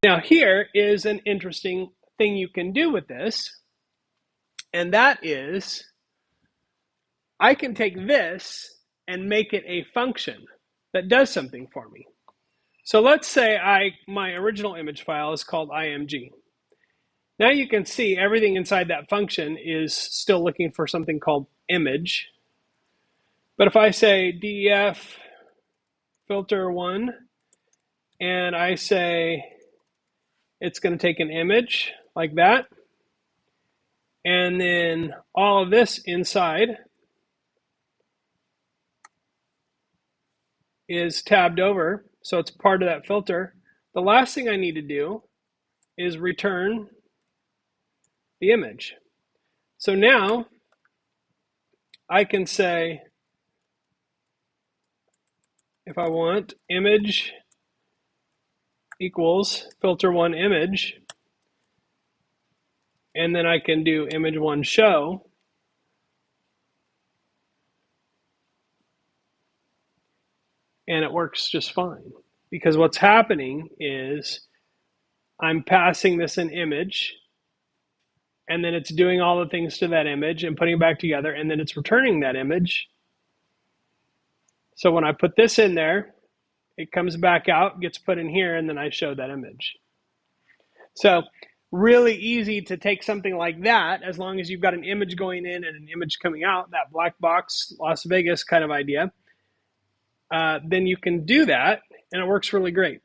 Now here is an interesting thing you can do with this, and that is I can take this and make it a function that does something for me. So let's say my original image file is called img. Now you can see everything inside that function is still looking for something called image. But if I say def filter 1 and I say it's going to take an image like that, and then all of this inside is tabbed over, so it's part of that filter. The last thing I need to do is return the image. So now I can say, if I want, image equals filter1 image, and then I can do image1 show, and it works just fine. Because what's happening is I'm passing this an image, and then it's doing all the things to that image and putting it back together, and then it's returning that image. So when I put this in there, it comes back out, gets put in here, and then I show that image. So really easy to take something like that, as long as you've got an image going in and an image coming out, that black box Las Vegas kind of idea, then you can do that, and it works really great.